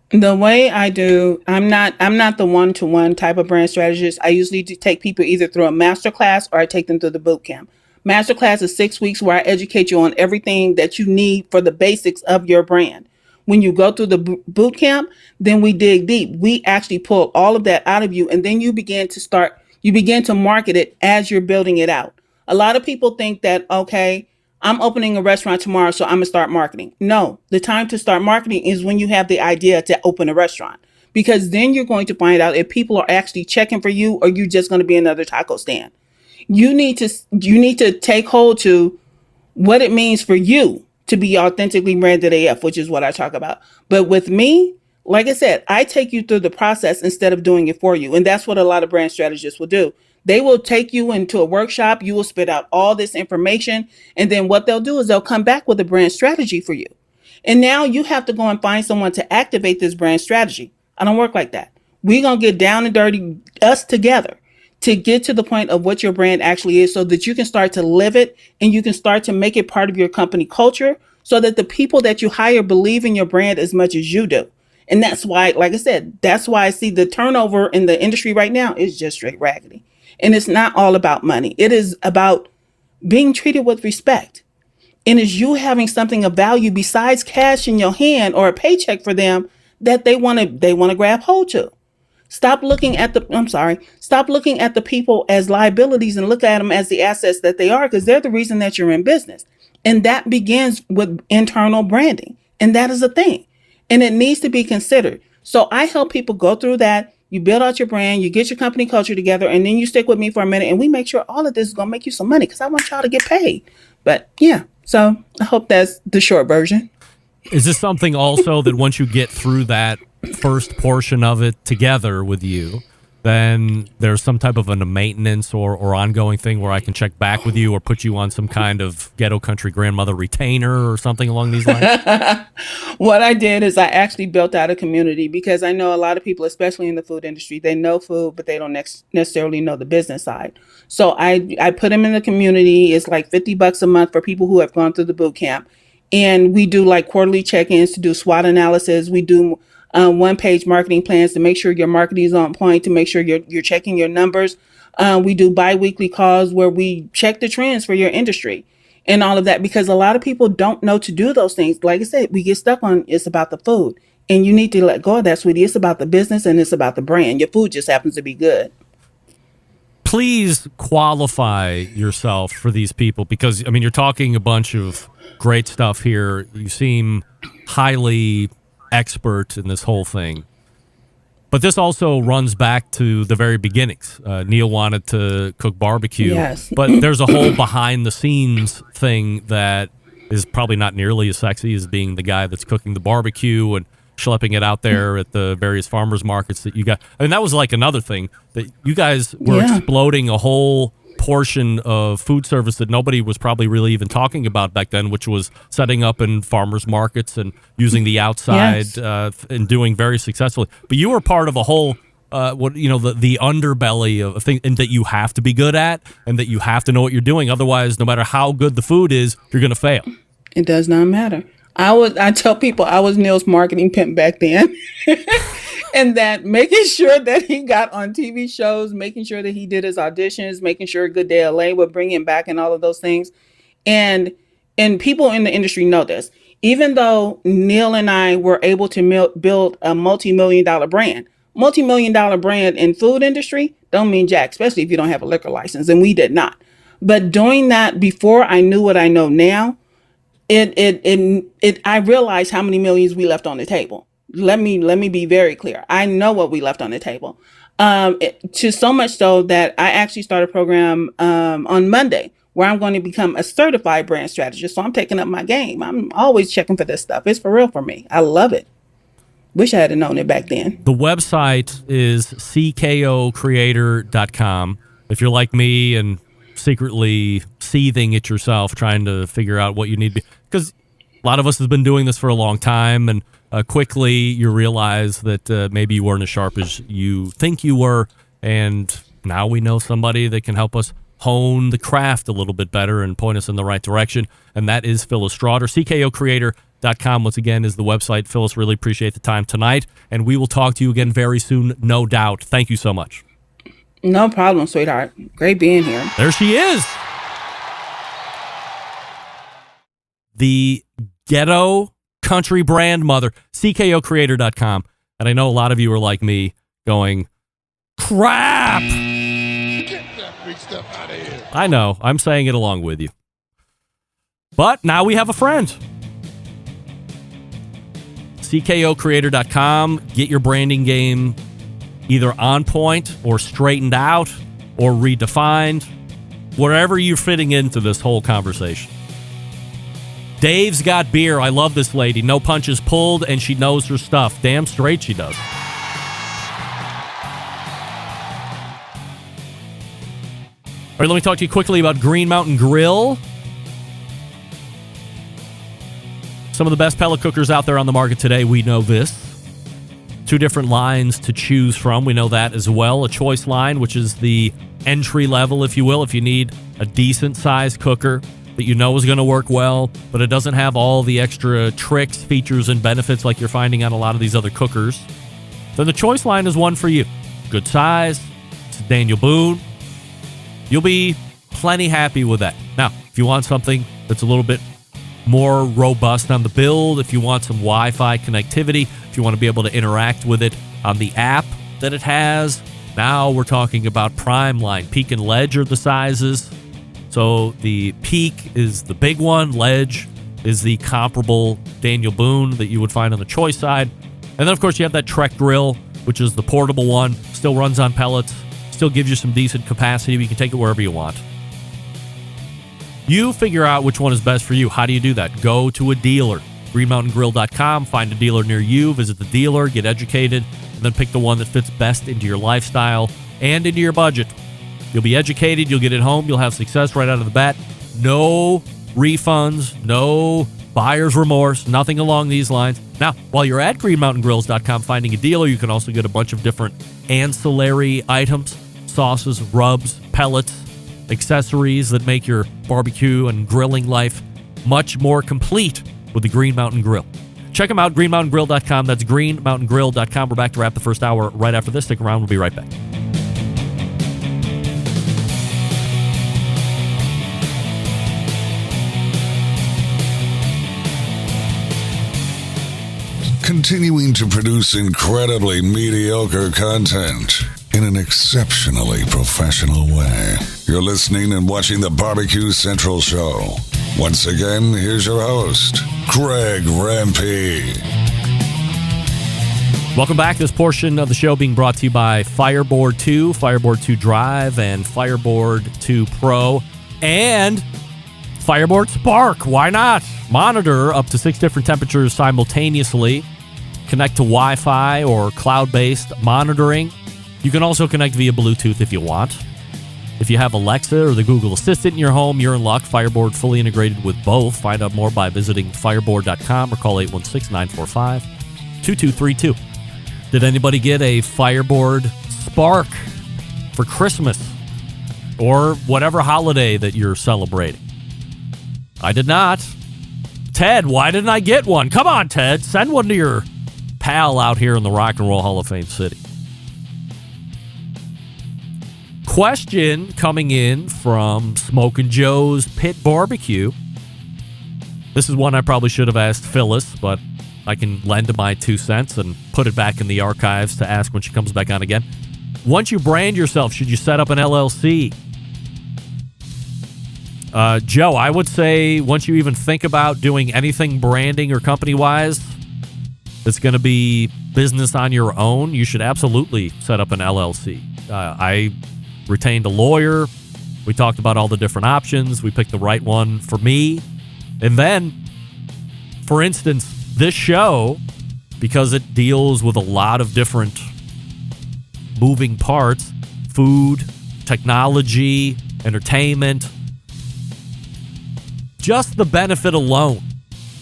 The way I do, I'm not the one-to-one type of brand strategist. I usually take people either through a masterclass or I take them through the boot camp. Masterclass is 6 weeks where I educate you on everything that you need for the basics of your brand. When you go through the boot camp, then we dig deep. We actually pull all of that out of you, and then you begin to market it as you're building it out. A lot of people think that, okay, I'm opening a restaurant tomorrow, so I'm going to start marketing. No, the time to start marketing is when you have the idea to open a restaurant, because then you're going to find out if people are actually checking for you or you're just going to be another taco stand. You need to take hold to what it means for you to be authentically branded AF, which is what I talk about. But with me, like I said, I take you through the process instead of doing it for you. And that's what a lot of brand strategists will do. They will take you into a workshop. You will spit out all this information. And then what they'll do is they'll come back with a brand strategy for you. And now you have to go and find someone to activate this brand strategy. I don't work like that. We're going to get down and dirty, us together, to get to the point of what your brand actually is so that you can start to live it and you can start to make it part of your company culture so that the people that you hire believe in your brand as much as you do. And that's why, like I said, that's why I see the turnover in the industry right now is just straight raggedy. And it's not all about money. It is about being treated with respect. And it's you having something of value besides cash in your hand or a paycheck for them that they want to grab hold to. Stop looking at the people as liabilities and look at them as the assets that they are, because they're the reason that you're in business. And that begins with internal branding. And that is a thing. And it needs to be considered. So I help people go through that. You build out your brand, you get your company culture together, and then you stick with me for a minute and we make sure all of this is going to make you some money because I want y'all to get paid. But yeah, so I hope that's the short version. Is this something also that once you get through that first portion of it together with you, then there's some type of a maintenance or ongoing thing where I can check back with you or put you on some kind of Ghetto Country BrandMother retainer or something along these lines? What I did is I actually built out a community because I know a lot of people, especially in the food industry, they know food, but they don't necessarily know the business side. So I put them in the community. It's like $50 a month for people who have gone through the boot camp. And we do like quarterly check-ins to do SWOT analysis. We do one-page marketing plans to make sure your marketing is on point, to make sure you're checking your numbers. We do bi-weekly calls where we check the trends for your industry and all of that, because a lot of people don't know to do those things. Like I said, we get stuck on it's about the food, and you need to let go of that, sweetie. It's about the business and it's about the brand. Your food just happens to be good. Please qualify yourself for these people, because, I mean, you're talking a bunch of great stuff here. You seem highly expert in this whole thing. But this also runs back to the very beginnings. Neil wanted to cook barbecue, yes. But there's a whole behind-the-scenes thing that is probably not nearly as sexy as being the guy that's cooking the barbecue and schlepping it out there at the various farmers markets that you got. I mean, that was like another thing that you guys were exploding a whole portion of food service that nobody was probably really even talking about back then, which was setting up in farmers markets and using the outside and doing very successfully. But you were part of a whole the underbelly of a thing, and that you have to be good at and that you have to know what you're doing. Otherwise, no matter how good the food is, you're going to fail. It does not matter. I tell people I was Neil's marketing pimp back then. And that making sure that he got on TV shows, making sure that he did his auditions, making sure Good Day LA would bring him back and all of those things. And people in the industry know this. Even though Neil and I were able to build a multi-million-dollar brand in food industry don't mean jack, especially if you don't have a liquor license. And we did not. But doing that before I knew what I know now, I realized how many millions we left on the table. Let me be very clear. I know what we left on the table. To so much so that I actually started a program on Monday where I'm going to become a certified brand strategist. So I'm taking up my game. I'm always checking for this stuff. It's for real for me. I love it. Wish I had known it back then. The website is CKOCreator.com. If you're like me and secretly seething it yourself, trying to figure out what you need to be, because a lot of us have been doing this for a long time, and quickly you realize that maybe you weren't as sharp as you think you were, and now we know somebody that can help us hone the craft a little bit better and point us in the right direction, and that is Phyllis Strawder. CKOCreator.com, once again, is the website. Phyllis, really appreciate the time tonight, and we will talk to you again very soon, no doubt. Thank you so much. No problem, sweetheart. Great being here. There she is. The Ghetto Country BrandMother, CKOCreator.com. And I know a lot of you are like me going, crap! Get that big stuff out of here. I know. I'm saying it along with you. But now we have a friend. CKOCreator.com. Get your branding game either on point or straightened out or redefined, wherever you're fitting into this whole conversation. Dave's got beer. I love this lady. No punches pulled, and she knows her stuff. Damn straight she does. All right, let me talk to you quickly about Green Mountain Grill. Some of the best pellet cookers out there on the market today. We know this. 2 different lines to choose from. We know that as well. A choice line, which is the entry level, if you will, if you need a decent sized cooker that you know is going to work well, but it doesn't have all the extra tricks, features, and benefits like you're finding on a lot of these other cookers. Then the choice line is one for you. Good size. It's Daniel Boone. You'll be plenty happy with that. Now, if you want something that's a little bit more robust on the build, if you want some Wi-Fi connectivity, if you want to be able to interact with it on the app that it has, now we're talking about Prime line. Peak and Ledge are the sizes. So the Peak is the big one. Ledge is the comparable Daniel Boone that you would find on the choice side. And then, of course, you have that Trek grill, which is the portable one. Still runs on pellets. Still gives you some decent capacity. You can take it wherever you want. You figure out which one is best for you. How do you do that? Go to a dealer. GreenMountainGrill.com. Find a dealer near you. Visit the dealer. Get educated. And then pick the one that fits best into your lifestyle and into your budget. You'll be educated. You'll get it home. You'll have success right out of the bat. No refunds. No buyer's remorse. Nothing along these lines. Now, while you're at GreenMountainGrills.com finding a dealer, you can also get a bunch of different ancillary items, sauces, rubs, pellets, accessories that make your barbecue and grilling life much more complete with the Green Mountain Grill. Check them out, greenmountaingrill.com. That's greenmountaingrill.com. We're back to wrap the first hour right after this. Stick around. We'll be right back. Continuing to produce incredibly mediocre content in an exceptionally professional way. You're listening and watching the Barbecue Central Show. Once again, here's your host, Greg Rempe. Welcome back. This portion of the show being brought to you by Fireboard 2, Fireboard 2 Drive, and Fireboard 2 Pro, and Fireboard Spark. Why not? Monitor up to 6 different temperatures simultaneously. Connect to Wi-Fi or cloud-based monitoring. You can also connect via Bluetooth if you want. If you have Alexa or the Google Assistant in your home, you're in luck. Fireboard fully integrated with both. Find out more by visiting fireboard.com or call 816-945-2232. Did anybody get a Fireboard Spark for Christmas or whatever holiday that you're celebrating? I did not. Ted, why didn't I get one? Come on, Ted. Send one to your pal out here in the Rock and Roll Hall of Fame city. Question coming in from Smokin' Joe's Pit Barbecue. This is one I probably should have asked Phyllis, but I can lend my 2 cents and put it back in the archives to ask when she comes back on again. Once you brand yourself, should you set up an LLC? Joe, I would say once you even think about doing anything branding or company-wise that's going to be business on your own, you should absolutely set up an LLC. I retained a lawyer. We talked about all the different options. We picked the right one for me. And then, for instance, this show, because it deals with a lot of different moving parts, food, technology, entertainment, just the benefit alone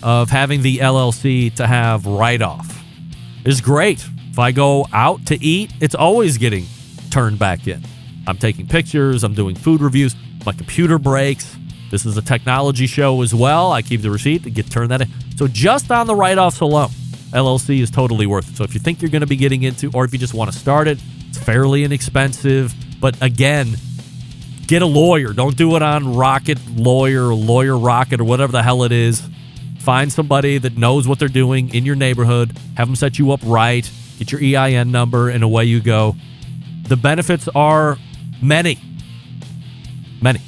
of having the LLC to have write-off is great. If I go out to eat, it's always getting turned back in. I'm taking pictures. I'm doing food reviews. My computer breaks. This is a technology show as well. I keep the receipt to get turned that in. So just on the write-offs alone, LLC is totally worth it. So if you think you're going to be getting into, or if you just want to start it, it's fairly inexpensive. But again, get a lawyer. Don't do it on Rocket Lawyer or Lawyer Rocket or whatever the hell it is. Find somebody that knows what they're doing in your neighborhood. Have them set you up right. Get your EIN number, and away you go. The benefits are many. Many.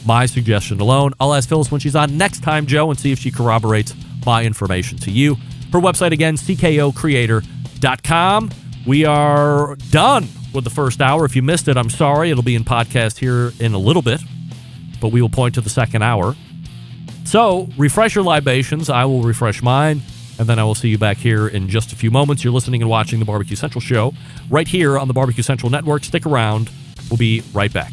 My suggestion alone. I'll ask Phyllis when she's on next time, Joe, and see if she corroborates my information to you. Her website, again, CKOCreator.com. We are done with the first hour. If you missed it, I'm sorry. It'll be in podcast here in a little bit, but we will point to the second hour. So, refresh your libations. I will refresh mine, and then I will see you back here in just a few moments. You're listening and watching the Barbecue Central Show right here on the Barbecue Central Network. Stick around. We'll be right back.